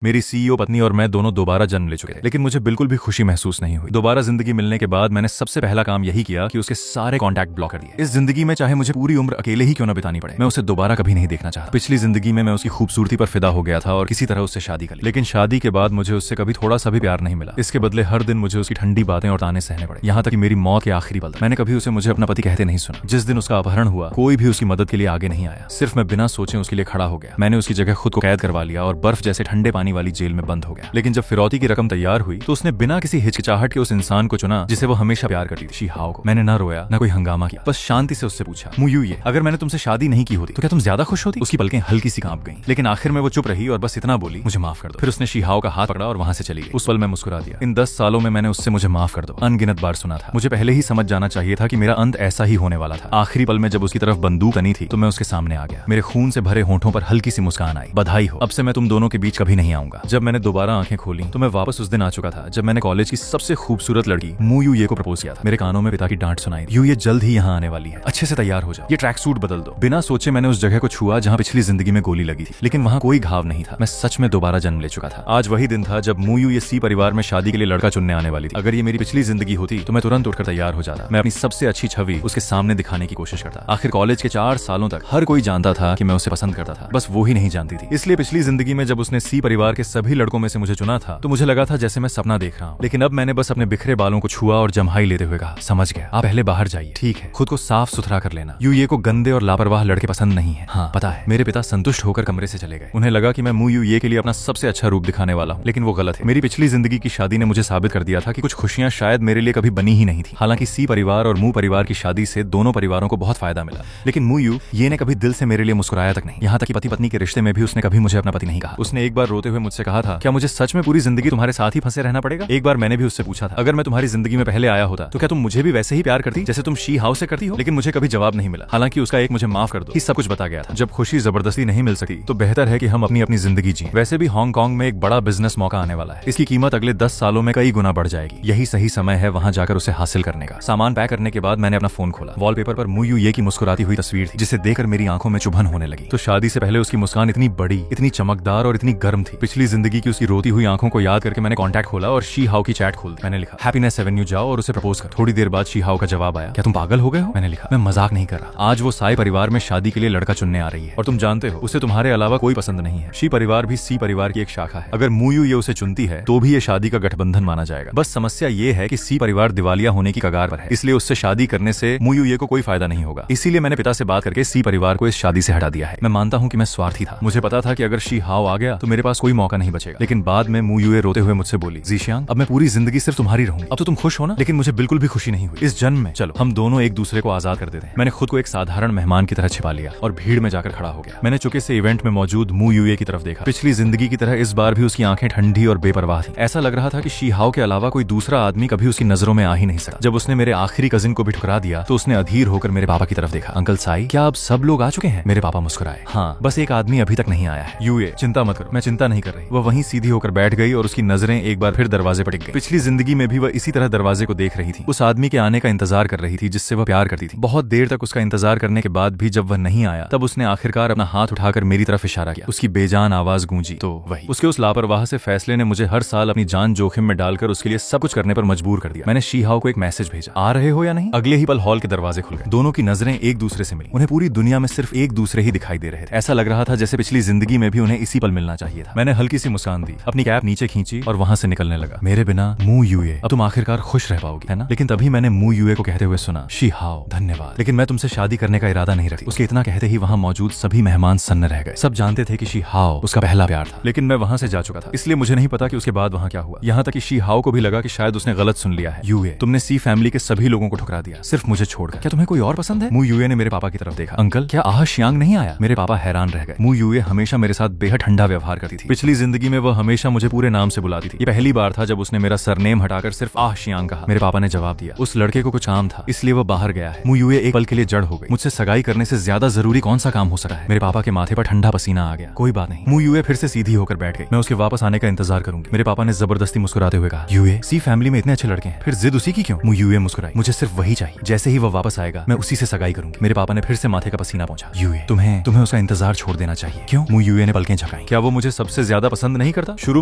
मेरी सीईओ पत्नी और मैं दोनों दोबारा जन्म ले चुके थे, लेकिन मुझे बिल्कुल भी खुशी महसूस नहीं हुई। दोबारा जिंदगी मिलने के बाद मैंने सबसे पहला काम यही किया कि उसके सारे कॉन्टैक्ट ब्लॉक कर दिए। इस जिंदगी में चाहे मुझे पूरी उम्र अकेले ही क्यों न बितानी पड़े, मैं उसे दोबारा कभी नहीं देखना चाहता। पिछली जिंदगी में मैं उसकी खूबसूरती पर फिदा हो गया था और किसी तरह उससे शादी कर ली, लेकिन शादी के बाद मुझे उससे कभी थोड़ा सा भी प्यार नहीं मिला। इसके बदले हर दिन मुझे उसकी ठंडी बातें और ताने सहने पड़े, यहाँ तक कि मेरी मौत के आखिरी पल मैंने कभी उसे मुझे अपना पति कहते नहीं सुना। जिस दिन उसका अपहरण हुआ, कोई भी उसकी मदद के लिए आगे नहीं आया। सिर्फ मैं बिना सोचे उसके लिए खड़ा हो गया। मैंने उसकी जगह खुद को कैद करवा लिया और बर्फ जैसे ठंडे पानी वाली जेल में बंद हो गया। लेकिन जब फिरौती की रकम तैयार हुई तो उसने बिना किसी हिचकिचाहट के उस इंसान को चुना जिसे वो हमेशा प्यार करती थी, शीहाओ को। मैंने ना रोया ना कोई हंगामा किया, बस शांति से उससे पूछा, मुयू ये, अगर मैंने तुमसे शादी नहीं की होती तो क्या तुम ज्यादा खुश होती? उसकी पलकें हल्की सी कांप गईं, लेकिन आखिर में वो चुप रही और बस इतना बोली, मुझे माफ कर दो। फिर उसने शीहाओ का हाथ पकड़ा और वहां से चली गई। उस पल मैं मुस्कुरा दिया। इन 10 सालों में मैंने उससे मुझे माफ कर दो अनगिनत बार सुना था। मुझे पहले ही समझ जाना चाहिए था कि मेरा अंत ऐसा ही होने वाला था। आखिरी पल में जब उसकी तरफ बंदूक तनी थी तो मैं उसके सामने आ गया। मेरे खून से भरे होंठों पर हल्की सी मुस्कान आई। बधाई हो, अब से मैं तुम दोनों के बीच कभी नहीं आऊंगा। जब मैंने दोबारा आंखें खोली तो मैं वापस उस दिन आ चुका था जब मैंने कॉलेज की सबसे खूबसूरत लड़की मुयू ये को प्रपोज किया था। मेरे कानों में पिता की डांट सुनाई, यू ये जल्द ही यहाँ आने वाली है, अच्छे से तैयार हो जाओ, ये ट्रैक सूट बदल दो। बिना सोचे मैंने उस जगह को छुआ जहाँ पिछली जिंदगी में गोली लगी थी, लेकिन वहाँ कोई घाव नहीं था। मैं सच में दोबारा जन्म ले चुका था। आज वही दिन था जब मुयू ये सी परिवार में शादी के लिए लड़का चुनने आने वाली थी। अगर ये मेरी पिछली जिंदगी होती तो मैं तुरंत उठकर तैयार हो जाता। मैं अपनी सबसे अच्छी छवि उसके सामने दिखाने की कोशिश करता। आखिर कॉलेज के 4 सालों तक हर कोई जानता था कि मैं उसे पसंद करता था, बस वो ही नहीं जानती थी। इसलिए पिछली जिंदगी में जब उसने सी परिवार के सभी लड़कों में से मुझे चुना था तो मुझे लगा था जैसे मैं सपना देख रहा हूँ। लेकिन अब मैंने बस अपने बिखरे बालों को छुआ और जम्हाई लेते हुए कहा, समझ गया, आप पहले बाहर जाइए, ठीक है, खुद को साफ सुथरा कर लेना। यू ये को गंदे और लापरवाह लड़के पसंद नहीं है। हाँ पता है। मेरे पिता संतुष्ट होकर कमरे से चले गए। उन्हें लगा कि मैं मुयू ये के लिए अपना सबसे अच्छा रूप दिखाने वाला हूँ, लेकिन वो गलत है। मेरी पिछली जिंदगी की शादी ने मुझे साबित कर दिया था कि कुछ खुशियां शायद मेरे लिए कभी बनी ही नहीं थी। हालांकि सी परिवार और मू परिवार की शादी से दोनों परिवारों को बहुत फायदा मिला, लेकिन मुयू ये ने कभी दिल से मेरे लिए मुस्कुराया तक नहीं। यहाँ तक कि पति पत्नी के रिश्ते में भी उसने कभी मुझे अपना पति नहीं कहा। उसने एक बार रोते हुए मुझसे कहा था, क्या मुझे सच में पूरी जिंदगी तुम्हारे साथ ही फंसे रहना पड़ेगा? एक बार मैंने भी उससे पूछा था, अगर मैं तुम्हारी जिंदगी में पहले आया होता तो क्या तुम मुझे भी वैसे ही प्यार करती जैसे तुम शी हाउ से करती हो? लेकिन मुझे कभी जवाब नहीं मिला। हालांकि उसका एक मुझे माफ कर दो ही सब कुछ बता गया था। जब खुशी जबरदस्ती नहीं मिल सकी तो बेहतर है कि हम अपनी अपनी जिंदगी जिएं। वैसे भी हांगकांग में एक बड़ा बिजनेस मौका आने वाला है। इसकी कीमत अगले 10 सालों में कई गुना बढ़ जाएगी। यही सही समय है वहां जाकर उसे हासिल करने का। सामान पैक करने के बाद मैंने अपना फोन खोला। वॉलपेपर पर मुयू ये की मुस्कुराती हुई तस्वीर थी, जिसे देखकर मेरी आंखों में चुभन होने लगी। तो शादी से पहले उसकी मुस्कान इतनी बड़ी, इतनी चमकदार और इतनी गर्म थी। पिछली जिंदगी की उसकी रोती हुई आंखों को याद करके मैंने कॉन्टैक्ट खोला और शी हाउ की चैट खोल दी। मैंने लिखा, हैप्पीनेस एवेन्यू जाओ और उसे प्रपोज करो। थोड़ी देर बाद शी हाउ का जवाब आया, क्या तुम पागल हो गए हो? मैंने लिखा, मैं मजाक नहीं कर रहा। आज वो साई परिवार में शादी के लिए लड़का चुनने आ रही है और तुम जानते हो उसे तुम्हारे अलावा कोई पसंद नहीं है। शी परिवार भी सी परिवार की एक शाखा है। अगर मुयू ये उसे चुनती है तो भी ये शादी का गठबंधन माना जाएगा। बस समस्या ये है कि सी परिवार दिवालिया होने की कगार पर है, इसलिए उससे शादी करने से मुयू ये को कोई फायदा नहीं होगा। इसीलिए मैंने पिता से बात करके सी परिवार को इस शादी से हटा दिया है। मैं मानता हूँ कि मैं स्वार्थी था। मुझे पता था कि अगर शी हाउ आ गया तो मेरे पास कोई मौका नहीं बचेगा। लेकिन बाद में मुयू ये रोते हुए मुझसे बोली, जीशियांग, अब मैं पूरी जिंदगी सिर्फ तुम्हारी रहूंगी। अब तो तुम खुश हो ना? लेकिन मुझे बिल्कुल भी खुशी नहीं हुई इस जन्म में। चलो हम दोनों एक दूसरे को आजाद कर देते हैं। मैंने खुद को एक साधारण मेहमान की तरह छिपा लिया और भीड़ में जाकर खड़ा हो गया। मैंने चुके से इवेंट में मौजूद मुयू ये की तरफ देखा। पिछली जिंदगी की तरह इस बार भी उसकी आंखें ठंडी और बेपरवाह थी। ऐसा लग रहा था कि शी हाउ के अलावा कोई दूसरा आदमी कभी उसकी नजरों में आ ही नहीं सका। जब उसने मेरे आखिरी कजिन को भी ठुकरा दिया तो उसने अधीर होकर मेरे पापा की तरफ देखा। अंकल साई, क्या अब सब लोग आ चुके हैं? मेरे पापा मुस्कुराए, हाँ, बस एक आदमी अभी तक नहीं आया है। यूए, चिंता मत करो, मैं चिंता नहीं कर रही। वह वहीं सीधी होकर बैठ गई और उसकी नजरें एक बार फिर दरवाजे पर टिक गई। पिछली जिंदगी में भी वह इसी तरह दरवाजे को देख रही थी। उस आदमी के आने का इंतजार कर रही थी जिससे वह प्यार करती थी। बहुत देर तक उसका इंतजार करने के बाद भी जब वह नहीं आया तब उसने आखिरकार अपना हाथ उठाकर मेरी तरफ इशारा किया। उसकी बेजान आवाज गूंजी तो वही। उसके उस लापरवाह से फैसले ने मुझे हर साल अपनी जान जोखिम में डालकर उसके लिए सब कुछ करने पर मजबूर कर दिया। मैंने शी हाउ को एक मैसेज भेजा, आ रहे हो या नहीं? अगले ही पल हॉल के दरवाजे खुल गए। दोनों की नजरें एक दूसरे से मिली। उन्हें पूरी दुनिया में सिर्फ एक दूसरे ही दिखाई दे रहे थे। ऐसा लग रहा था जैसे पिछली जिंदगी में भी उन्हें इसी पल मिलना चाहिए था। मैंने हल्की सी मुस्कान दी, अपनी कैप नीचे खींची और वहां से निकलने लगा। मेरे बिना मू यूए, अब तुम आखिरकार खुश रह पाओगी, है ना? लेकिन तभी मैंने मू यूए को कहते हुए सुना, शी हाउ, धन्यवाद, लेकिन मैं तुमसे शादी करने का इरादा नहीं रखती। उसके इतना कहते ही वहां मौजूद सभी मेहमान सन्न रह गए। सब जानते थे कि शी हाउ उसका पहला प्यार था, लेकिन मैं वहां से जा चुका था, इसलिए मुझे नहीं पता कि उसके बाद वहां क्या हुआ। यहाँ तक कि शी हाउ को भी लगा कि शायद उसने गलत सुन लिया है। यूए, तुमने सी फैमिली के सभी लोगों को ठुकरा दिया, सिर्फ मुझे छोड़कर। क्या तुम्हें कोई और पसंद है? मू यूए ने मेरे पापा की तरफ देखा। अंकल, क्या आह शियांग नहीं आया? मेरे पापा हैरान रह गए। मू यूए हमेशा मेरे साथ बेहद ठंडा व्यवहार करती थी। पिछली जिंदगी में वह हमेशा मुझे पूरे नाम से बुलाती थी। ये पहली बार था जब उसने मेरा सरनेम हटाकर सिर्फ आह शियांग कहा। मेरे पापा ने जवाब दिया, उस लड़के को कुछ काम था, इसलिए वह बाहर गया है। मू यूए एक पल के लिए जड़ हो गई। मुझसे सगाई करने से ज्यादा जरूरी कौन सा काम हो सकता है? मेरे पापा के माथे पर ठंडा पसीना आ गया। कोई बात नहीं। मू यूए फिर से सीधी होकर बैठ गई। मैं उसके वापस आने का इंतजार करूंगी। मेरे पापा ने जबरदस्ती मुस्कुराते हुए कहा, यूए, सी फैमिली में इतने अच्छे लड़के हैं, फिर जिद उसी की क्यों? मू यूए मुस्कुराई, मुझे सिर्फ वही चाहिए। जैसे ही वह वापस आएगा मैं उसी से सगाई करूंगी। मेरे पापा ने फिर से माथे का पसीना पहुंचा। यूए, तुम्हें उसका इंतजार छोड़ देना चाहिए। क्यों? मू यूए ने पलकें झपकाई। क्या वो मुझे सबसे ज्यादा पसंद नहीं करता? शुरू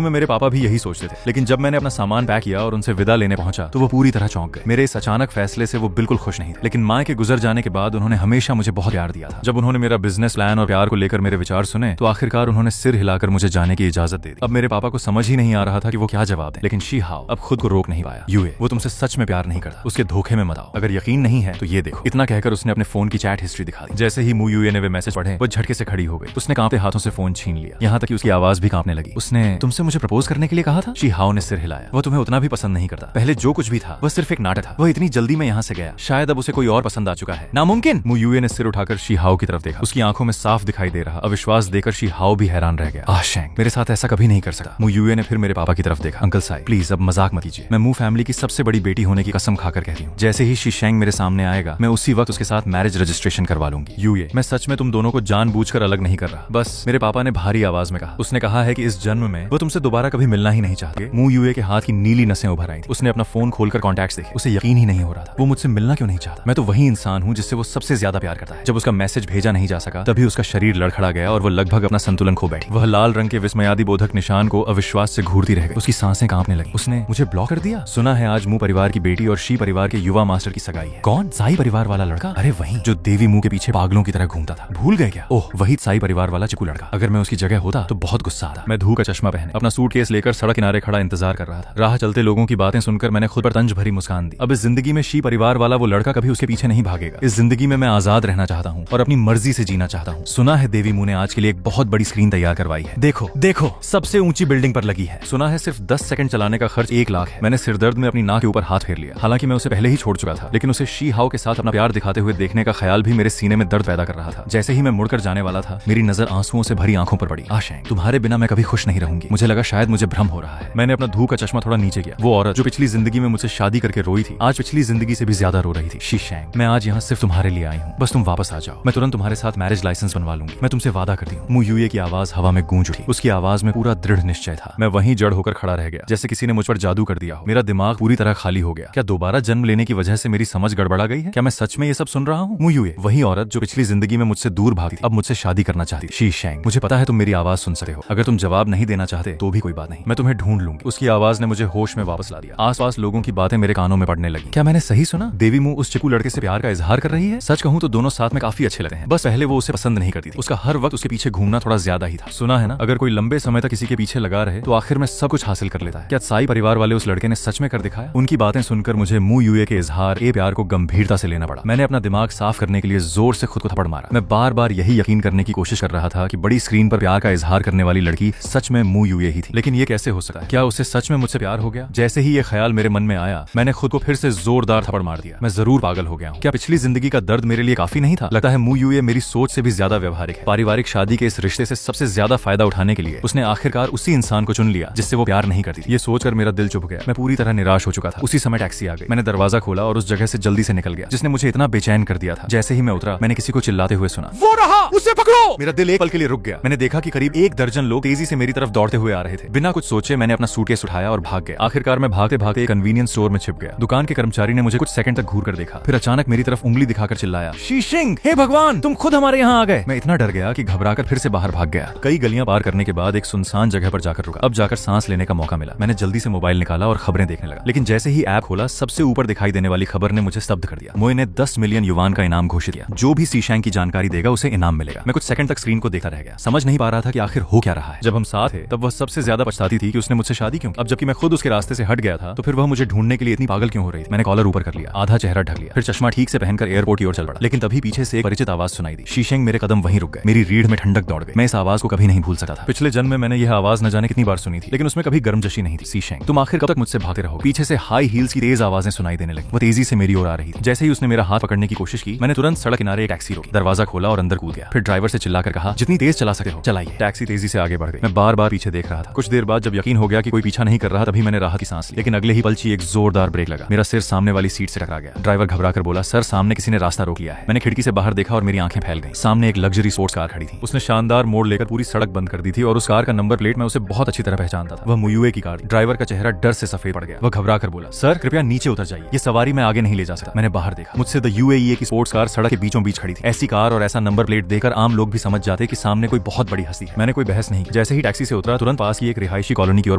में मेरे पापा भी यही सोचते थे, लेकिन जब मैंने अपना सामान पैक किया और उनसे विदा लेने पहुंचा तो वो पूरी तरह चौंक गए। मेरे इस अचानक फैसले से वो बिल्कुल खुश नहीं थे, लेकिन माँ के गुजर जाने के बाद उन्होंने हमेशा मुझे बहुत प्यार दिया था। जब उन्होंने मेरा बिजनेस प्लान और प्यार को लेकर मेरे विचार सुने तो आखिरकार उन्होंने सिर हिलाकर मुझे जाने की इजाजत दे दी। अब मेरे पापा को समझ ही नहीं आ रहा था कि वो क्या जवाब दें, लेकिन शी हाओ अब खुद को रोक नहीं पाया। यूए, वो तुमसे सच में प्यार नहीं करता, उसके धोखे में मत आओ। अगर यकीन नहीं है तो ये देखो। इतना कहकर उसने अपने फोन की चैट हिस्ट्री दिखा दी। जैसे ही मू यूए ने वे मैसेज पढ़े वो झटके से खड़ी हो गई। उसने कांपते हाथों से फोन छीन लिया, यहाँ तक कि उसकी आवाज भी कांपने लगी। उसने तुमसे मुझे प्रपोज करने के लिए कहा था? शी हाओ ने सिर हिलाया। वो तुम्हें उतना भी पसंद नहीं करता। पहले जो कुछ भी था वह सिर्फ एक नाटक था। वह इतनी जल्दी में यहाँ से गया, शायद अब उसे कोई और पसंद आ चुका है। नामुमकिन। मू यूए ने सिर उठाकर शी हाओ की तरफ देखा। उसकी आंखों में साफ दिखाई दे रहा अविश्वास देकर शी हाओ भी हैरान रह गया। शेंग, मेरे साथ ऐसा कभी नहीं कर सकता। मू यूए ने फिर मेरे पापा की तरफ देखा। अंकल साई, प्लीज अब मजाक मत कीजिए। मैं मू फैमिली की सबसे बड़ी बेटी होने की कसम खाकर कहती हूँ, जैसे ही शी शेंग मेरे सामने आएगा मैं उसी वक्त उसके साथ मैरिज रजिस्ट्रेशन करवा लूंगी। यूए, मैं सच में तुम दोनों को जानबूझकर अलग नहीं कर रहा। बस, मेरे पापा ने भारी आवाज में कहा। उसने कहा है कि इस जन्म में वो तुमसे दोबारा कभी मिलना ही नहीं चाहते। मू यूए के हाथ की नीली नसें उभर आई थी। उसने अपना फोन खोलकर कॉन्टैक्ट्स देखे। उसे यकीन ही नहीं हो रहा था। वो मुझसे मिलना क्यों नहीं चाहता? मैं तो वही इंसान हूँ जिससे वो सबसे ज्यादा प्यार करता है। जब उसका मैसेज भेजा नहीं जा सका तभी उसका शरीर लड़खड़ा गया और वो लगभग अपना संतुलन खो बैठी। वह लाल रंग के विस्मयादि बोधक निशान को अविश्वास से घूरती रह गई। उसकी सांसें कांपने लगी। उसने मुझे ब्लॉक कर दिया। सुना है आज मू परिवार की बेटी और शी परिवार के युवा मास्टर की सगाई है। कौन? साई परिवार वाला लड़का? अरे वही जो देवी मुंह के पीछे पागलों की तरह घूमता था। भूल गए क्या? ओह, वही साई परिवार वाला चिकू लड़का। अगर मैं उसकी जगह होता तो बहुत गुस्सा आता। मैं धू का चश्मा पहने अपना सूटकेस लेकर सड़क किनारे खड़ा इंतजार कर रहा था। राह चलते लोगों की बातें सुनकर मैंने खुद पर तंज भरी मुस्कान दी। अब इस जिंदगी में शी परिवार वाला वो लड़का कभी उसके पीछे नहीं भागेगा। इस जिंदगी में मैं आजाद रहना चाहता हूँ और अपनी मर्जी से जीना चाहता हूँ। सुना है देवी मुंह ने आज के लिए एक बहुत बड़ी स्क्रीन तैयार करवाई है। देखो देखो, सबसे ऊंची बिल्डिंग पर लगी है। सुना है सिर्फ 10 सेकंड चलाने का खर्च 1 लाख है। मैंने सिरदर्द में अपनी नाक के ऊपर हाथ फेर लिया। हालांकि मैं उसे पहले ही छोड़ चुका था, लेकिन उसे शी हाओ के साथ अपना प्यार दिखाते हुए देखने का ख्याल भी मेरे सीने में दर्द पैदा कर रहा था। जैसे ही मैं मुड़कर जाने वाला था मेरी नजर आंसुओं से भरी आंखों पर पड़ी। आशाएं, तुम्हारे बिना मैं कभी खुश नहीं रहूंगी। मुझे लगा शायद मुझे भ्रम हो रहा है। मैंने अपना धूप का चश्मा थोड़ा नीचे किया। वो औरत जो पिछली जिंदगी में मुझसे शादी करके रोई थी आज पिछली जिंदगी से भी ज्यादा रो रही थी। शी शेंग, मैं आज यहाँ सिर्फ तुम्हारे लिए आई हूँ। बस तुम वापस आ जाओ। मैं तुरंत तुम्हारे साथ मैरिज लाइसेंस बनवा लूंगी। मैं तुमसे वादा करती हूँ। मू यूए की आवाज हवा में गूंज उठी। उसकी आवाज में पूरा दृढ़ निश्चय था। मैं वहीं जड़ होकर खड़ा रह गया, जैसे किसी ने मुझ पर जादू कर दिया हो। मेरा दिमाग पूरी तरह खाली हो गया। क्या दोबारा जन्म लेने की वजह से मेरी समझ गड़बड़ा गई है? क्या मैं सच में ये सब सुन रहा हूँ? मू यूए, वही औरत जो पिछली जिंदगी में मुझसे दूर भागी थी, अब मुझसे शादी करना चाहती। शी शेंग, मुझे पता है तुम मेरी आवाज सुन सकते हो। अगर तुम जवाब नहीं देना चाहते तो भी कोई बात नहीं, मैं तुम्हें ढूंढ लूंगी। उसकी आवाज ने मुझे होश में वापस ला दिया। आसपास लोगों की बातें मेरे कानों में पड़ने लगी। क्या मैंने सही सुना? देवी मुंह उस चिकू लड़के से प्यार का इजहार कर रही है? सच कहूं तो दोनों साथ में काफी अच्छे लगते हैं। बस पहले वो उसे पसंद नहीं करती थी। उसका हर वक्त उसके पीछे घूमना थोड़ा ज्यादा ही था। सुना है ना, अगर कोई लंबे समय तक किसी के पीछे लगा रहे तो आखिर में सब कुछ हासिल कर लेता है। क्या साई परिवार वाले उस लड़के ने सच में कर दिखाया? उनकी बातें सुनकर मुझे मू यूए के इजहार ए प्यार को गंभीरता से लेना पड़ा। मैंने अपना दिमाग साफ करने के लिए जोर से खुद को थप्पड़ मारा। मैं बार बार यही यकीन करने की कोशिश कर रहा था कि बड़ी स्क्रीन पर प्यार का इजहार करने वाली लड़की सच में मू यूए ही थी। लेकिन ये कैसे हो सकता है? क्या उसे सच में मुझसे प्यार हो गया? जैसे ही ये ख्याल मेरे मन में आया मैंने खुद को फिर से जोरदार थप्पड़ मार दिया। मैं जरूर पागल हो गया हूँ। क्या पिछली जिंदगी का दर्द मेरे लिए काफी नहीं था? लगता है मू यूए मेरी सोच से भी ज्यादा व्यवहारिक है। पारिवारिक शादी के इस रिश्ते से सबसे ज्यादा फायदा उठाने के लिए उसने आखिरकार उसी इंसान को चुन लिया जिससे वो प्यार नहीं करती। ये सोचकर मेरा दिल चुभ गया। मैं पूरी तरह निराश हो चुका था। उसी समय टैक्सी आ गई। मैंने दरवाजा खोला और उस जगह से जल्दी से निकल गया जिसने मुझे इतना बेचैन कर दिया था। जैसे ही मैं उतरा मैंने किसी को चिल्लाते हुए सुना, वो रहा, उसे पकड़ो। मेरा दिल एक पल के लिए रुक गया। मैंने देखा कि करीब 1 दर्जन लोग तेजी से मेरी तरफ दौड़ते हुए आ रहे थे। बिना कुछ सोचे मैंने अपना सूटकेस उठाया और भाग गया। आखिरकार मैं भागते भागते एक कन्वीनियंस स्टोर में छिप गया। दुकान के कर्मचारी ने मुझे कुछ सेकंड तक घूर कर देखा, फिर अचानक मेरी तरफ उंगली दिखाकर चिल्लाया, शी शेंग, हे भगवान, तुम खुद हमारे यहाँ आ गए। मैं इतना डर गया कि घबराकर फिर से बाहर भाग गया। कई गलियां पार करने के बाद एक सुनसान जगह पर जाकर रुका। अब जाकर सांस लेने का मौका मिला। मैंने जल्दी से मोबाइल निकाला और खबरें देखने लगा, लेकिन जैसे ही ऐप खोला सबसे ऊपर दिखाई देने वाली खबर ने मुझे स्तब्ध कर दिया। मोए ने 10 मिलियन युवान का इनाम घोषित किया। जो भी शी शेंग की जानकारी देगा उसे इनाम मिलेगा। मैं कुछ सेकंड तक स्क्रीन को देखता रह गया, समझ नहीं पा रहा था कि आखिर हो क्या रहा है। जब हम साथ थे तब वह सबसे ज्यादा पछताती थी कि उसने मुझसे शादी क्यों की। अब जबकि मैं खुद उसके रास्ते से हट गया था तो फिर वह मुझे ढूंढने के लिए इतनी पागल क्यों हो रही थी। मैंने कॉलर ऊपर कर लिया, आधा चेहरा ढक लिया, फिर चश्मा ठीक से पहनकर एयरपोर्ट की ओर चल पड़ा। लेकिन तभी पीछे से एक परिचित आवाज सुनाई दी। शी शेंग, मेरे कदम वहीं रुक गए। मेरी रीढ़ में ठंडक दौड़ गई। मैं इस आवाज को कभी नहीं भूल सकता था। पिछले जन्म में मैंने यह आवाज न जाने कितनी बार सुनी थी, लेकिन उसमें कभी गर्मजोशी नहीं थी। शी शेंग, तुम आखिर कब तक मुझसे भागते रहोगे? पीछे से हाई हील्स की तेज आवाजें सुनाई देने लगी। वो तेजी से मेरी ओर आ रही थी। जैसे ही उसने मेरा हाथ पकड़ने की कोशिश की मैंने तुरंत सड़क किनारे एक टैक्सी रोकी, दरवाजा खोला और अंदर कूद गया। फिर ड्राइवर से चिल्लाकर कहा, जितनी तेज चला सकते हो चलाइए। टैक्सी तेजी से आगे बढ़ गई। मैं बार बार पीछे देख रहा था। कुछ देर बाद जब यकीन हो गया कि कोई पीछा नहीं कर रहा तभी मैंने राहत की सांस ली। लेकिन अगले ही पल एक जोरदार ब्रेक लगा। मेरा सिर सामने वाली सीट से टकरा गया। ड्राइवर घबराकर बोला, सर, सामने किसी ने रास्ता रोक लिया है। मैंने खिड़की से बाहर देखा और मेरी आंखें फैल गईं। सामने एक लग्जरी स्पोर्ट्स कार खड़ी थी। उसने शानदार मोड़ लेकर पूरी सड़क बंद कर दी थी और उस कार का नंबर प्लेट मैं उसे बहुत अच्छी तरह पहचानता था। वह मू यूए की कार थी। ड्राइवर का चेहरा डर से सफेद पड़ गया। वह घबराकर बोला, सर, कृपया नीचे उतर जाइए, ये सवारी मैं आगे नहीं ले जा सकता। मैंने बाहर देखा। मुझसे द यूएई की स्पोर्ट्स कार सड़क के बीचों बीच खड़ी थी। ऐसी कार और ऐसा नंबर प्लेट देखकर आम लोग भी समझ जाते कि सामने कोई बहुत बड़ी हस्ती है। मैंने कोई बहस नहीं की। जैसे ही टैक्सी से उतरा तुरंत पास की एक रिहायशी कॉलोनी की ओर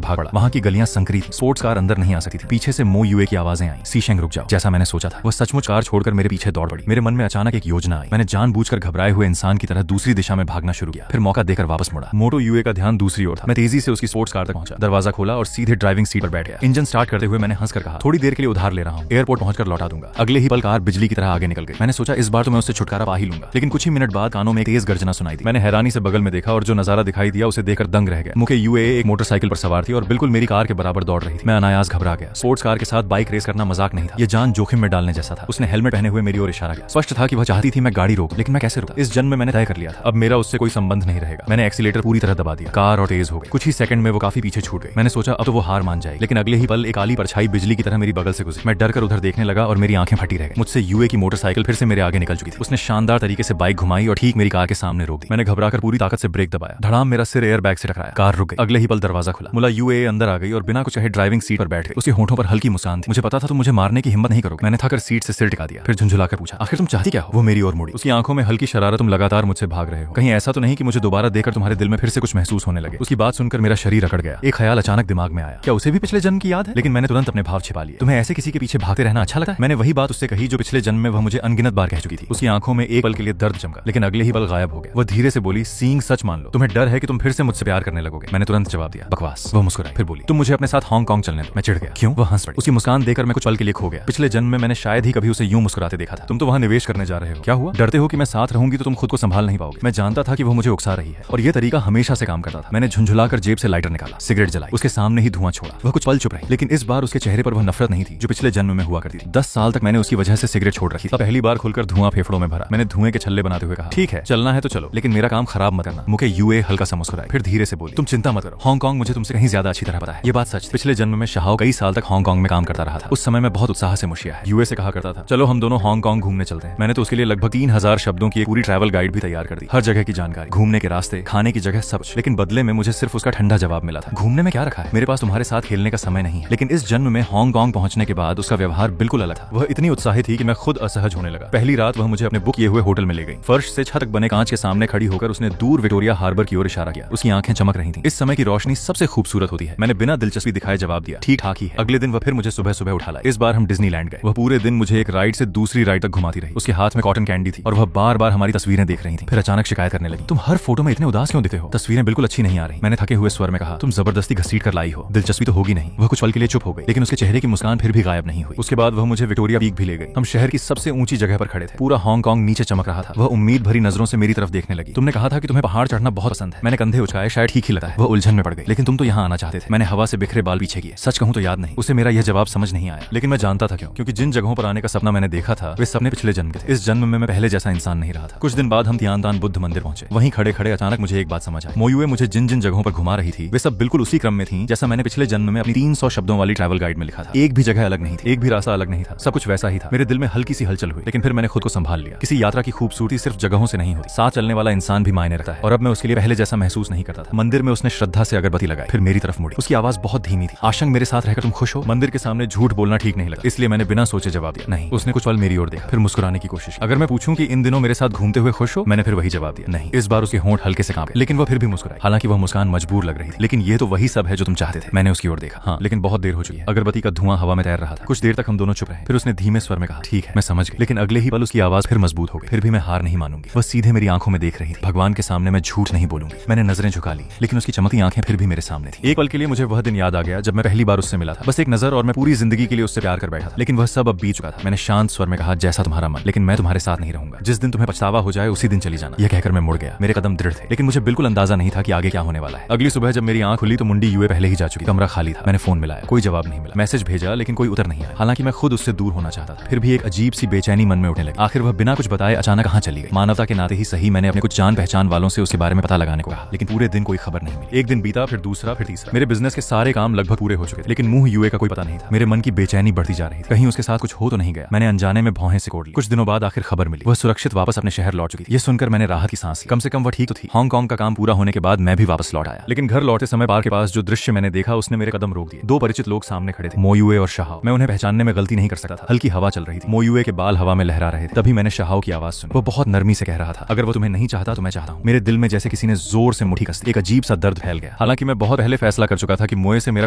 भाग पड़ा। वहाँ की गलियां संकरी थी, स्पोर्ट्स कार अंदर नहीं आ सकती थी। पीछे से मो यूए की आवाजें आई, सीशेंग रुक जाओ। जैसा मैंने सोचा था, वह सचमुच कार छोड़कर मेरे पीछे दौड़ पड़ी। मेरे मन में अचानक एक योजना आई। मैंने जानबूझकर घबराए हुए इंसान की तरह दूसरी दिशा में भागना शुरू किया, फिर मौका देकर वापस मुड़ा। मोटो यूए का ध्यान दूसरी ओर था। मैं तेजी से उसकी स्पोर्ट्स कार तक पहुंचा, दरवाजा खोला और सीधे ड्राइविंग सीट पर बैठ गया। इंजन स्टार्ट करते हुए मैंने हंसकर कहा, थोड़ी देर के लिए उधार ले रहा हूं, एयरपोर्ट पहुंचकर लौटा दूंगा। अगले ही पल कार बिजली की तरह आगे निकल गई। मैंने सोचा इस बार तो मैं उससे छुटकारा पा ही लूंगा, लेकिन कुछ ही मिनट बाद कानों में एक तेज गर्जना सुनाई दी। मैंने हैरानी से बगल में देखा और जो नजारा दिखाई दिया उसे देखकर दंग रह गया। मुके यूए एक मोटरसाइकिल पर सवार थी और बिल्कुल मेरी कार के बराबर दौड़ रही थी। मैं अनायास घबरा गया। स्पोर्ट्स कार के साथ बाइक रेस करना मजाक नहीं था, ये जान जोखिम में डालने जैसा था। उसने हेलमेट पहने हुए मेरी ओर इशारा किया। स्पष्ट था कि वह चाहती थी मैं गाड़ी रोकूं, लेकिन मैं कैसे रुका? इस जन्म में मैंने तय कर लिया था, अब मेरा उससे कोई संबंध नहीं रहेगा। मैंने एक्सीलेटर पूरी तरह दबा दिया, कार और तेज हो गई। कुछ ही सेकंड में वो काफी पीछे छूट गई। मैंने सोचा अब तो वो हार मान जाएगी, लेकिन अगले ही पल एक काली परछाई बिजली की तरह मेरी बगल से गुजरी। मैं डर कर उधर देखने लगा और मेरी आंखें फटी रह गई। मुझसे यूए की मोटरसाइकिल फिर से मेरे आगे निकल चुकी थी। उसने शानदार तरीके से बाइक घुमाई और ठीक मेरी कार के सामने रोक दी। मैंने घबराकर पूरी ताकत से ब्रेक दबाया, धड़ाम मेरा सिर एयर बैग से टकराया। कार रुक गई। अगले ही पल दरवाजा खुला, मुला यूए अंदर आ गई और बिना कुछ कहे ड्राइविंग सीट पर बैठ गई। उसके होठों पर हल्की मुस्कान थी। मुझे पता था तुम मुझे मारने की हिम्मत नहीं करोगे। मैंने थकर सीट से सिर टिका दिया, फिर झुंझुलाकर पूछा, आखिर तुम चाहती क्या हो? वो मेरी ओर मुड़ी, उसकी आंखों में हल्की शरारत। तुम लगातार मुझसे भाग रहे हो, कहीं ऐसा तो नहीं कि मुझे दोबारा देखकर तुम्हारे दिल में फिर से कुछ महसूस होने लगे? उसकी बात सुनकर मेरा शरीर अकड़ गया। एक ख्याल अचानक दिमाग में आया, क्या उसे भी पिछले जन्म की याद है? लेकिन मैंने तुरंत अपने भाव छिपा लिए। तुम्हें ऐसे किसी के पीछे भागते रहना अच्छा लगता है? मैंने वही बात उससे कही जो पिछले जन्म में वह मुझे अनगिनत बार कह चुकी थी। उसकी आंखों में एक पल के लिए दर्द चमका, लेकिन अगले ही पल गायब हो गया। वह धीरे से बोली, सीइंग सच मान लो, तुम्हें डर है कि तुम फिर से मुझसे प्यार करने लगोगे। मैंने तुरंत जवाब दिया, बकवास। वह मुस्कुराई, फिर बोली, तुम मुझे अपने साथ हांगकांग चलने दो। मैं चिढ़ गया, क्यों? वह हंस पड़ी। उसकी मुस्कान देखकर मैं कुछ पल के लिए खो गया। पिछले जन्म में मैंने शायद ही कभी उसे यूं मुस्कुराते देखा था। तुम तो वहां निवेश करने जा रहे हो, क्या हुआ? डरते हो कि मैं साथ रहूंगी तो तुम खुद को संभाल नहीं पाओगे। मैं जानता था कि वह मुझे उकसा रही है और यह तरीका हमेशा से काम करता था। मैंने झुंझुलाकर जेब से लाइटर निकाला, सिगरेट जलाई, उसके सामने ही धुआं छोड़ा। वह कुछ पल चुप रही, लेकिन इस बार उसके चेहरे पर वह नफरत नहीं थी जो पिछले जन्म में हुआ करती थी। 10 साल तक मैंने उसकी वजह से सिगरेट छोड़ रखी थी। पहली बार खुलकर धुआं फेफड़ों में भरा। मैंने धुएं के छल्ले बनाते हुए कहा, ठीक है, चलना है तो चलो, लेकिन मेरा काम खराब मत करना। मुके यूए हल्का सा मुस्कुराई, फिर धीरे से बोली, तुम चिंता मत करो, हांगकांग मुझे तुमसे कहीं ज्यादा अच्छी तरह पता है। ये बात सच थी। पिछले जन्म में शाओ कई साल तक हांगकांग में काम करता रहा था। उस समय मैं बहुत उत्साह से मुशिया है। यूए से कहा करता था, चलो हम दोनों हांगकांग घूमने चलते हैं। मैंने तो उसके लिए लगभग 3000 शब्दों की एक पूरी ट्रैवल गाइड भी तैयार कर दी, हर जगह की जानकारी, घूमने के रास्ते, खाने की जगह, सब कुछ। लेकिन बदले में मुझे सिर्फ उसका ठंडा जवाब मिला था, घूमने में क्या रखा है, मेरे पास तुम्हारे साथ खेलने का समय नहीं है। लेकिन इस जन्म में हांगकांग पहुंचने के बाद उसका व्यवहार बिल्कुल अलग था। वह इतनी उत्साहित थी कि मैं खुद असहज होने लगा। पहली रात वह मुझे अपने बुक किए हुए होटल में ले गई। फर्श से छत तक बने कांच के सामने खड़ी होकर उसने दूर विक्टोरिया हार्बर की ओर इशारा किया। उसकी आंखें चमक रही थीं। इस समय की रोशनी सबसे खूबसूरत होती है। मैंने बिना दिलचस्पी दिखाए जवाब दिया, ठीक ठाक ही है। अगले दिन वह फिर मुझे सुबह सुबह उठा लाई। इस बार हम डिज्नीलैंड गए। वह पूरे दिन मुझे एक राइड से दूसरी राइड तक घुमाती रही। उसके हाथ में कॉटन कैंडी थी और वह बार बार हमारी तस्वीरें देख रही थी। फिर अचानक शिकायत करने लगी, तुम हर फोटो में इतने उदास क्यों दिखते हो? तस्वीरें बिल्कुल अच्छी नहीं आ रही। मैंने थके हुए स्वर में कहा, तुम जबरदस्ती घसीट कर लाई हो, दिलचस्पी तो होगी नहीं। वह कुछ पल के लिए चुप हो गई, लेकिन उसके चेहरे की मुस्कान फिर भी गायब नहीं हुई। उसके बाद वह मुझे विक्टोरिया पीक भी ले गई। हम शहर की सबसे ऊंची जगह पर खड़े थे। पूरा हांगकांग नीचे चमक रहा था। वह उम्मीद भरी नजरों से मेरी तरफ देखने लगी। तुमने कहा था कि तुम्हें पहाड़ चढ़ना बहुत पसंद है। मैंने कंधे उछाए, शायद ठीक ही लगा है। वह उलझन में पड़ गई, लेकिन तुम तो यहाँ आना चाहते थे। मैंने हवा से बिखरे बाल पीछे किए। सच कहूं तो याद नहीं। उसे मेरा यह जवाब समझ नहीं आया, लेकिन मैं जानता था क्यों। क्योंकि जिन जगहों पर आने का सपना मैंने देखा था वे सपने पिछले जन्म के थे। इस जन्म में मैं पहले जैसा इंसान नहीं रहा था। कुछ दिन बाद हम तियानतान बुद्ध मंदिर पहुंचे। वहीं खड़े खड़े अचानक मुझे एक बात समझ आई। मोयुए मुझे जिन जिन जगहों पर घुमा रही थी वे सब बिल्कुल उसी क्रम में थी जैसा मैंने पिछले जन्म में अपनी 300 शब्दों वाली ट्रैवल गाइड में लिखा था। एक भी जगह अलग नहीं थी, एक भी रास्ता अलग नहीं था, सब कुछ वैसा ही था। मेरे दिल में हल्की सी हलचल हुई, लेकिन फिर मैंने खुद को संभाल लिया। किसी यात्रा की खूबसूरती सिर्फ जगहों से नहीं होती, साथ चलने वाला इंसान भी मायने रखता है। और अब मैं उसके लिए पहले जैसा महसूस नहीं करता था। मंदिर में उसने श्रद्धा से अगरबत्ती लगाई, फिर मेरी तरफ मुड़ी। उसकी आवाज बहुत धीमी थी, आशंक मेरे साथ रहकर तुम खुश हो? मंदिर के सामने झूठ बोलना ठीक नहीं लगा, इसलिए मैंने बिना सोचे जवाब दिया, नहीं। उसने कुछ पल मेरी ओर देखा, फिर मुस्कुराने की कोशिश। अगर मैं पूछूं कि इन दिनों मेरे साथ घूमते हुए खुश हो? मैंने फिर वही जवाब दिया, नहीं। इस बार उसके होंठ हल्के से कांपे, लेकिन वह फिर भी मुस्कुराई। हालांकि वह मुस्कान मजबूर लग रही थी। लेकिन ये तो वही सब है जो तुम चाहते थे। मैंने उसकी ओर देखा, हाँ, लेकिन बहुत देर हो चुकी है। अगरबत्ती का धुआं हवा में तैर रहा था। कुछ देर तक हम दोनों चुप रहे, फिर उसने धीमे स्वर में कहा, ठीक है, मैं समझ गई। लेकिन अगले ही पल उसकी आवाज फिर मजबूत हो गई, फिर भी मैं हार नहीं मानूंगी। वह सीधे मेरी आंखों में देख रही थी। भगवान के सामने मैं झूठ नहीं बोलूंगी। मैंने नजरें झुका ली, लेकिन उसकी चमकती आंखें फिर भी मेरे सामने थी। एक पल के लिए मुझे वह दिन याद आ गया जब मैं पहली बार उससे मिला था। बस एक नजर और मैं पूरी जिंदगी के लिए उससे प्यार कर बैठा था। लेकिन वह सब अब बीत चुका था। मैंने शांत स्वर में कहा, जैसा तुम्हारा मन, लेकिन मैं तुम्हारे साथ नहीं रहूंगा। जिस दिन तुम्हें पछतावा हो जाए उसी दिन चली जाना। यह कहकर मैं मुड़ गया। मेरे कदम दृढ़ थे, लेकिन मुझे बिल्कुल अंदाजा नहीं था कि आगे क्या होने वाला है। अगली सुबह जब मेरी आंख खुली तो मुंडी यूए पहले ही जा चुकी। कमरा खाली था। मैंने फोन मिलाया, कोई जवाब नहीं मिला। मैसेज भेजा, लेकिन कोई उत्तर नहीं आया। हालांकि मैं खुद उससे दूर होना चाहता था, फिर भी एक अजीब सी बेचैनी मन में उठने लगी। आखिर वह बिना कुछ बताए अचानक कहां चली गई? मानवता के नाते ही सही मैंने अपने कुछ जान पहचान वालों से उसके बारे में पता लगाने को कहा, लेकिन पूरे दिन कोई खबर नहीं मिली। एक दिन बीता, फिर दूसरा, फिर तीसरा। मेरे बिजनेस के सारे काम लगभग पूरे हो चुके थे, लेकिन मुंह यूए का कोई पता नहीं था। मेरे मन की बेचैनी बढ़ती जा रही थी, कहीं उसके साथ कुछ हो तो नहीं गया। मैंने अनजाने में भौहें सिकोड़ ली। कुछ दिनों बाद आखिर खबर मिली, वह सुरक्षित वापस अपने शहर लौट चुकी थी। ये सुनकर मैंने राहत की सांस ली। कम से कम वह ठीक तो थी। हांगकांग का काम पूरा होने के बाद मैं भी वापस लौट आया, लेकिन घर लौटते समय बार के पास जो दृश्य मैंने देखा उसने मेरे कदम रोक दिए। दो परिचित लोग सामने खड़े थे, मोयुए और शाहाओ। मैं उन्हें पहचानने में गलती नहीं कर सकता था। हल्की हवा चल रही थी, मोयुए के बाल हवा में लहरा रहे थे। तभी मैंने शाहाओ की आवाज सुनी। वो बहुत नरमी से कह रहा था, अगर वो तुम्हें नहीं चाहता तो मैं चाहता हूँ। मेरे दिल में जैसे किसी ने जोर से मुट्ठी मीठी कसती, एक अजीब सा दर्द फैल गया। हालांकि मैं बहुत पहले फैसला कर चुका था कि मोए से मेरा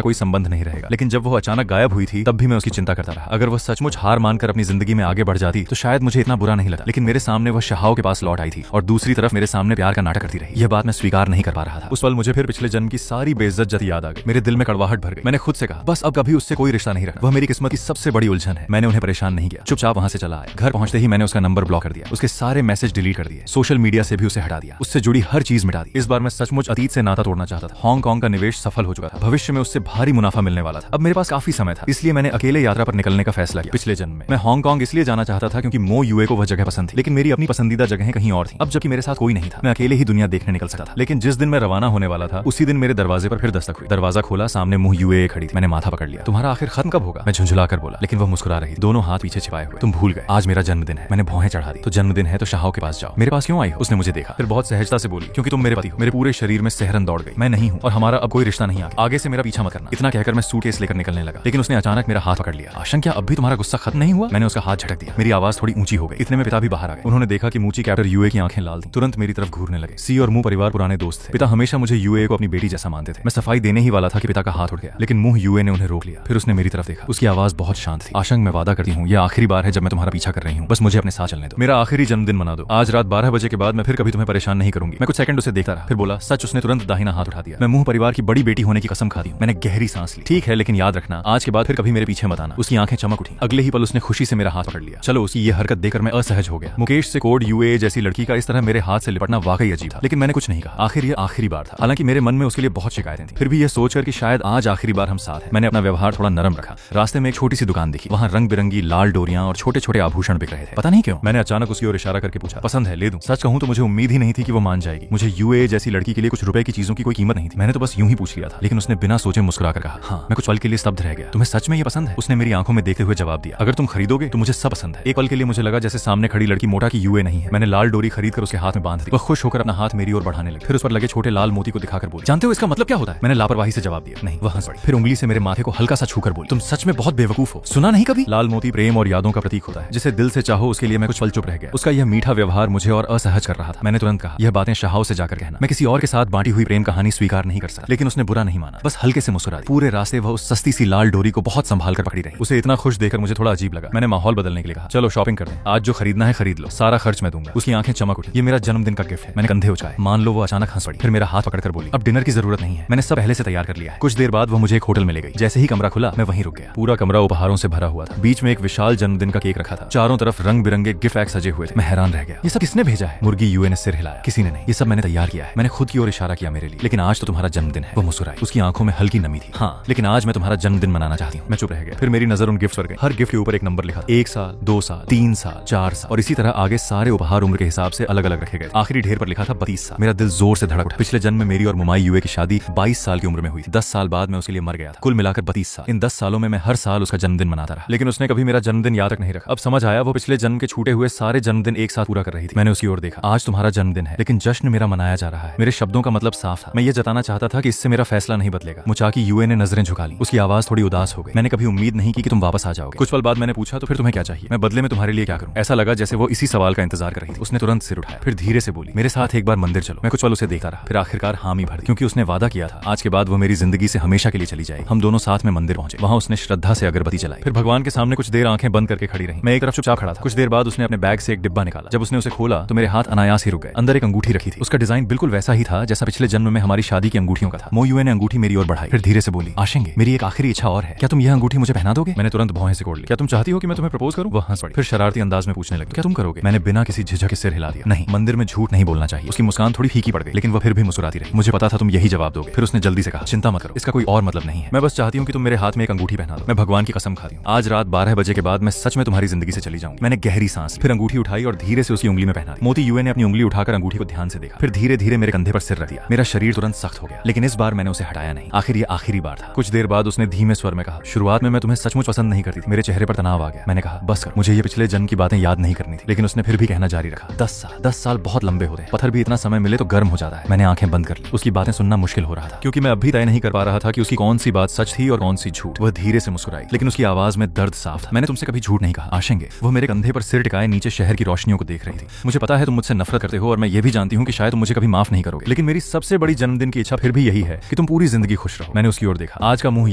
कोई संबंध नहीं रहेगा, लेकिन जब वो अचानक गायब हुई थी तब भी मैं उसकी चिंता करता रहा। अगर वो सचमुच हार मानकर अपनी जिंदगी में आगे बढ़ जाती तो शायद मुझे इतना बुरा नहीं लगता, लेकिन मेरे सामने वह शहाओ के पास लौट आई थी और दूसरी तरफ मेरे सामने प्यार का नाटक करती रही। यह बात मैं स्वीकार नहीं कर पा रहा था। उस पल मुझे फिर पिछले जन्म की सारी बेइज्जत जती याद आ गई। मेरे दिल में कड़वाहट भर गई। मैंने खुद से कहा बस अब कभी उससे कोई रिश्ता नहीं रखना। वह मेरी किस्मत की सबसे बड़ी उलझन है। मैंने उन्हें परेशान नहीं किया, चुपचाप वहां से चला आया। घर पहुंचते ही मैंने उसका नंबर ब्लॉक कर दिया, उसके सारे मैसेज डिलीट कर दिए, सोशल मीडिया से भी उसे हटा दिया, उससे जुड़ी हर चीज मिटा दी। इस बार मैं सचमुच अतीत से नाता तोड़ना चाहता था। हांगकांग का निवेश सफल हो चुका था, भविष्य में उससे भारी मुनाफा मिलने वाला था। अब मेरे पास काफी समय था, इसलिए मैंने अकेले यात्रा पर निकलने का फैसला किया। पिछले जन्म में मैं हांगकांग इसलिए जाना चाहता था क्योंकि मो यूए को वह जगह पसंद थी, लेकिन मेरी अपनी पसंदीदा जगहें कहीं और थी। अब जबकि मेरे साथ कोई नहीं था, मैं अकेले ही दुनिया देखने निकल सकता था। लेकिन जिस दिन मैं रवाना होने वाला था उसी दिन मेरे दरवाजे पर फिर दस्तक हुई। दरवाजा खोला, सामने मुंह यूए खड़ी थी। मैंने माथा पकड़ लिया। तुम्हारा आखिर खत्म कब होगा? मैं झुंझुलाकर बोला, लेकिन वह मुस्कुरा रही, दोनों हाथ पीछे छिपाए हुए। तुम भूल गए, आज मेरा जन्मदिन है। मैंने भौहें चढ़ा दी। तो जन्मदिन है तो शाहों के पास जाओ। मेरे पास क्यों आई हो? उसने मुझे देखा, फिर बहुत सहजता से बोली, क्योंकि तुम मेरे पति हो। मेरे पूरे शरीर में सहरन दौड़ गई। मैं नहीं हूं और हमारा अब कोई रिश्ता नहीं। आगे से मेरा पीछा मत करना। इतना कहकर मैं सूटकेस लेकर निकलने लगा, लेकिन उसने अचानक मेरा हाथ पकड़ लिया। आशंक, क्या अब भी तुम्हारा गुस्सा खत्म नहीं हुआ? मैंने उसका हाथ झटक दिया। मेरी आवाज थोड़ी ऊंची हो गई। इतने में पिता भी बाहर आ गए। उन्होंने देखा कि मूची कैप्टर यूए की आंखें लाल थी। तुरंत मेरी तरफ घूरने लगे। सी और मुंह परिवार पुराने दोस्त थे। पिता हमेशा मुझे यूए को अपनी बेटी जैसा मानते थे। मैं सफाई देने ही वाला था कि पिता का हाथ उठ गया, लेकिन मुंह यूए ने उन्हें रोक लिया। फिर उसने मेरी तरफ देखा। उसकी आवाज बहुत शांत थी। आशंक, मैं वादा करती हूँ, यह आखिरी बार है जब मैं तुम्हारा पीछा कर रही हूँ। बस मुझे अपने साथ चलने दो। मेरा आखिरी जन्मदिन मना दो। आज रात 12 बजे के बाद मैं फिर कभी तुम्हें परेशान नहीं करूंगी। मैं कुछ सेकंड उसे देखता रहा, फिर बोला, सच? उसने तुरंत दाहिना हाथ उठा दिया। मैं मुंह परिवार की बड़ी बेटी होने की कसम खाती हूँ। मैंने गहरी सांस ली। ठीक है, लेकिन याद रखना, आज के बाद फिर कभी मेरे पीछे मत आना। उसकी आंखें चमक उठी। अगले ही पल उसने खुशी से मेरा हाथ पकड़ लिया। चलो, उसकी ये हरकत देखकर मैं असहज हो गया। मुकेश से कोड यूए जैसी लड़की का इस तरह मेरे हाथ से लिपटना वाकई अजीब था, लेकिन मैंने कुछ नहीं कहा। आखिर ये आखिरी बार था। हालांकि मेरे मन में उसके लिए बहुत शिकायतें थी, फिर भी यह सोचकर कि शायद आज आखिरी बार हम साथ हैं, मैंने अपना व्यवहार थोड़ा नरम रखा। रास्ते में एक छोटी सी दुकान दिखी। वहां रंग बिरंगी लाल डोरियां और छोटे छोटे आभूषण बिक रहे थे। पता नहीं क्यों मैंने अचानक उसकी ओर इशारा करके पूछा, पसंद है? ले दूं? सच कहूं तो मुझे उम्मीद ही नहीं थी कि वो मान जाएगी। मुझे यूए जैसी लड़की के लिए कुछ रुपए की चीजों की कोई कीमत नहीं थी। मैंने तो बस यूं ही पूछ लिया था, लेकिन उसने बिना सोचे मुस्कुराकर कहा, हाँ। मैं कुछ पल के लिए स्तब्ध रह गया। तुम्हें सच में ये पसंद है? उसने मेरी आंखों में देखते हुए जवाब दिया, अगर तुम खरीदोगे तो मुझे सब पसंद है। एक पल के लिए मुझे लगा जैसे सामने खड़ी लड़की मोटा की यूए नहीं है। मैंने लाल डोरी खरीदकर उसके हाथ में बांध दी। वह खुश होकर अपना हाथ मेरी ओर बढ़ाने लगी। फिर उस पर लगे छोटे लाल मोती को दिखाकर बोली, जानते हो इसका मतलब क्या होता है? मैंने लापरवाही से जवाब दिया, नहीं। वह हंस पड़ी। फिर उंगली से मेरे माथे को हल्का सा छूकर बोली, तुम सच में बहुत बेवकूफ हो। सुना नहीं कभी? लाल मोती प्रेम और यादों का प्रतीक होता है, जिसे दिल से चाहो। उसके लिए मैं कुछ पल चुप रह गया। उसका यह मीठा व्यवहार मुझे और असहज कर रहा था। मैंने तुरंत कहा, यह बातें शाहाओं से जाकर कहना। मैं किसी और के साथ बांटी हुई प्रेम कहानी स्वीकार नहीं कर सकता। लेकिन उसने बुरा नहीं माना, बस हल्के से मुस्कुरा दी। पूरे रास्ते वह उस सस्ती सी लाल डोरी को बहुत संभाल कर पकड़ी रही। उसे इतना खुश देखकर मुझे थोड़ा अजीब लगा। मैंने माहौल बदलने के लिए कहा, चलो शॉपिंग करते हैं। आज जो खरीदना है खरीद लो, सारा खर्च मैं दूंगा। उसकी आंखें चमक उठी। ये मेरा जन्मदिन का गिफ्ट है। मैंने कंधे उठाए। मान लो वो अचानक हंस पड़ी। फिर मेरा हाथ पकड़कर बोली, अब डिनर की जरूरत नहीं है, मैंने सब पहले से तैयार कर लिया है। कुछ देर बाद वो मुझे एक होटल में ले गई। जैसे ही कमरा खुला मैं वहीं रुक गया। पूरा कमरा उपहारों से भरा हुआ था। बीच में एक विशाल जन्मदिन का केक रखा था। चारों तरफ रंग बिरंगे गिफ्ट पैक सजे हुए थे। मैं हैरान रह गया। ये सब किसने भेजा है? मुर्गी यूए ने सिर हिलाया। किसी ने नहीं, ये सब मैंने तैयार किया है। मैंने खुद की ओर इशारा किया मेरे लिए। लेकिन आज तो तुम्हारा जन्मदिन है। वो मुस्कुराई। उसकी आंखों में हल्की नमी थी। हाँ, लेकिन आज मैं तुम्हारा जन्मदिन मनाना चाहती हूँ। मैं चुप रह गया। फिर मेरी नजर उन गिफ्ट पर गई। हर गिफ्ट के ऊपर एक नंबर लिखा था। 1 साल, 2 साल, 3 साल, 4 साल और इसी तरह आगे सारे उपहार उम्र के हिसाब से अलग अलग रखे गए। आखिरी ढेर पर लिखा था 32 साल। मेरा दिल जोर से धड़क उठा। पिछले जन्म में मेरी और मुमाई यूए की शादी 22 साल की उम्र में हुई थी। 10 साल बाद मैं उसके लिए मर गया था। कुल मिलाकर 32 साल। इन 10 सालों में मैं हर साल उसका जन्मदिन मनाता रहा, लेकिन उसने कभी मेरा जन्मदिन याद तक नहीं रखा। अब समझ आया, वो पिछले जन्म के छूटे हुए सारे जन्मदिन एक साथ पूरा कर रही थी। मैंने उसकी ओर देखा। आज तुम्हारा जन्मदिन है, लेकिन जश्न मेरा मनाया जा रहा है। मेरे शब्दों का मतलब साफ था। मैं ये जताना चाहता था कि इससे मेरा फैसला नहीं बदलेगा। मुचाकी यूए ने नजरें झुका ली। उसकी आवाज थोड़ी उदास हो गई। मैंने कभी उम्मीद नहीं की कि तुम वापस आ जाओगे। कुछ पल बाद मैंने पूछा, तो फिर तुम्हें क्या चाहिए? मैं बदले में तुम्हारे लिए क्या करूं? ऐसा लगा जैसे वो इसी सवाल का इंतजार कर रही थी। उसने तुरंत सिर उठाया, फिर धीरे से बोली, मेरे साथ एक बार मंदिर चलो। मैं कुछ पल उसे देखता रहा, फिर आखिरकार हामी भर दी, क्योंकि उसने वादा किया था आज के बाद वो मेरी जिंदगी से हमेशा के लिए चली जाएगी। हम दोनों साथ में मंदिर पहुंचे। वहां उसने श्रद्धा से अगरबत्ती जलाई, फिर भगवान के सामने कुछ देर आंखें बंद करके खड़ी रही। मैं एक तरफ चुपचाप खड़ा था। कुछ देर बाद उसने अपने बैग से एक डिब्बा निकाला। जब उसने उसे खोला तो मेरे हाथ अनायास ही रुक गए। अंदर एक अंगूठी रखी थी। उसका डिजाइन बिल्कुल वैसा ही था जैसा पिछले जन्म में हमारी शादी की अंगूठियों का था। मो यूए ने अंगूठी मेरी ओर बढ़ाई, फिर धीरे से बोली, आशेंगे, मेरी एक आखिरी इच्छा और है। क्या तुम यह अंगूठी मुझे पहना दोगे? मैंने तुरंत भौहें सिकोड़ ली। क्या तुम चाहती हो कि मैं तुम्हें प्रपोज करूं? वह हंस पड़ी, फिर शरारती अंदाज में पूछने लगी, क्या तुम करोगे? मैंने बिना किसी झिझक के सिर हिला दिया। नहीं, मंदिर में झूठ नहीं बोलना चाहिए। उसकी मुस्कान थोड़ी फीकी पड़ गई, लेकिन वह फिर भी मुस्कुराती रही। मुझे पता था तुम यही जवाब दोगे। फिर उसने जल्दी से कहा, चिंता मत करो, इसका कोई और मतलब नहीं है। मैं बस चाहती हूँ कि तुम मेरे हाथ में एक अंगूठी पहना दो। मैं भगवान की कसम खाती हूँ, आज रात 12 बजे के बाद मैं सच में तुम्हारी जिंदगी से चली जाऊंगी। मैंने गहरी सांस, फिर अंगूठी उठाई और धीरे से उसकी उंगली में पहना दी। मोती यूए ने अपनी उंगली उठाकर अंगूठी को ध्यान से देखा, फिर धीरे धीरे मेरे कंधे पर सिर रख दिया। मेरा शरीर तुरंत सख्त हो गया, लेकिन इस बार मैंने उसे हटाया नहीं। आखिर ये आखिरी बार था। कुछ देर बाद उसने धीमे स्वर में कहा, शुरुआत में मैं तुम्हें सचमुच पसंद नहीं करती थी। मेरे चेहरे पर तनाव आ गया। मैंने कहा, बस कर, मुझे ये पिछले जन्म की बातें याद नहीं करनी थी। लेकिन उसने फिर भी कहना जारी रखा, 10 साल बहुत लंबे होते हैं। पत्थर भी इतना समय मिले तो गर्म हो जाता है। मैंने आंखें बंद कर ली। उसकी बातें सुनना मुश्किल हो रहा था, क्योंकि मैं अब भी तय नहीं कर पा रहा था कि उसकी कौन सी बात सच थी और कौन सी झूठ। वह धीरे से मुस्कुराई, लेकिन उसकी आवाज में दर्द साफ था। मैंने तुमसे कभी झूठ नहीं कहा, आशेंगे। वो मेरे कंधे पर सिर टिकाए नीचे शहर की रोशनियों को देख रही थी। मुझे पता है तुम मुझसे नफरत करते हो और मैं ये भी जानती हूँ कि शायद तुम मुझे कभी माफ नहीं करोगे, गई। लेकिन मेरी सबसे बड़ी जन्मदिन की इच्छा फिर भी यही है कि तुम पूरी जिंदगी खुश रहो। मैंने उसकी ओर देखा। आज का मुंह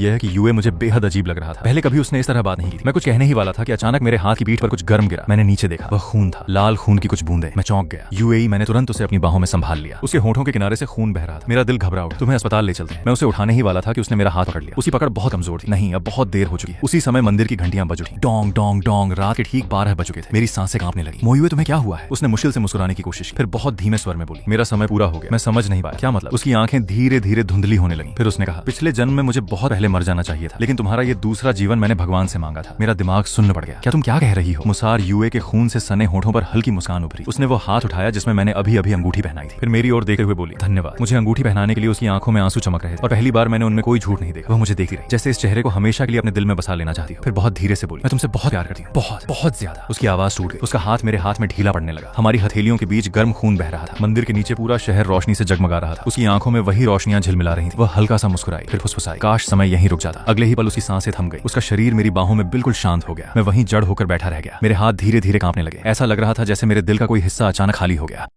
यह है कि यूए मुझे बेहद अजीब लग रहा था। पहले कभी उसने इस तरह बात नहीं की थी। मैं कुछ कहने ही वाला था कि अचानक मेरे हाथ की पीठ पर कुछ गर्म गिरा। मैंने नीचे देखा, वह खून था, लाल खून की कुछ बूंदें। मैं चौंक गया। यूएई, मैंने तुरंत उसे अपनी बाहों में संभाल लिया। उसके होठों के किनारे से खून बह रहा था। मेरा दिल घबरा उठा। तुम्हें अस्पताल ले चलते हैं। मैं उसे उठाने ही वाला था कि उसने मेरा हाथ पकड़ लिया। उसकी पकड़ बहुत कमजोर थी। नहीं, अब बहुत देर हो चुकी है। उसी समय मंदिर की घंटियां बज उठी। Dong Dong Dong. रात के ठीक 12 बज चुके थे। मेरी सांसें कांपने लगी। मोयुए, तुम्हें क्या हुआ है? उसने मुश्किल से मुस्कुराने की कोशिश की, फिर बहुत धीमे स्वर में बोली, मेरा समय पूरा हो गया। मैं समझ नहीं पाया क्या मतलब। उसकी आंखें धीरे धीरे धुंधली होने लगी। फिर उसने कहा, पिछले जन्म में मुझे बहुत पहले मर जाना चाहिए था, लेकिन तुम्हारा ये दूसरा जीवन मैंने भगवान से मांगा था। मेरा दिमाग सुन्न पड़ गया। क्या तुम क्या कह रही हो? मुसार यूए के खून से सने होठों पर हल्की मुस्कान उभरी। उसने वो हाथ उठाया जिसमें मैंने अभी अभी अंगूठी पहनाई थी। फिर मेरी ओर देखते हुए बोली, धन्यवाद। मुझे अंगूठी पहनाने के लिए उसकी आंखों में आंसू चमक रहे थे और पहली बार मैंने उनमें कोई झूठ नहीं देखा। वह मुझे देखती रही जैसे इस चेहरे को हमेशा के लिए अपने दिल में बसा लेना चाहती हो। फिर बहुत धीरे से बोली, मैं तुमसे बहुत प्यार करती हूँ, बहुत बहुत ज्यादा। उसकी आवाज टूट गई। उसका हाथ मेरे हाथ में ढीला पड़ने लगा। हमारी हथेलियों के बीच गर्म खून बह रहा था। मंदिर के नीचे पूरा शहर रोशनी से जगमगा रहा था। उसकी आंखों में वही रोशनियां झिलमिला रही थी। वह हल्का सा मुस्कुराई, फिर फुसफुसाई, काश समय यहीं रुक जाता। अगले ही पल उसकी सांसें थम गई। उसका शरीर मेरी बाहों में बिल्कुल शांत हो गया। मैं वहीं जड़ होकर बैठा रह गया। मेरे हाथ धीरे धीरे कांपने लगे। ऐसा लग रहा था जैसे मेरे दिल का कोई हिस्सा अचानक खाली हो गया।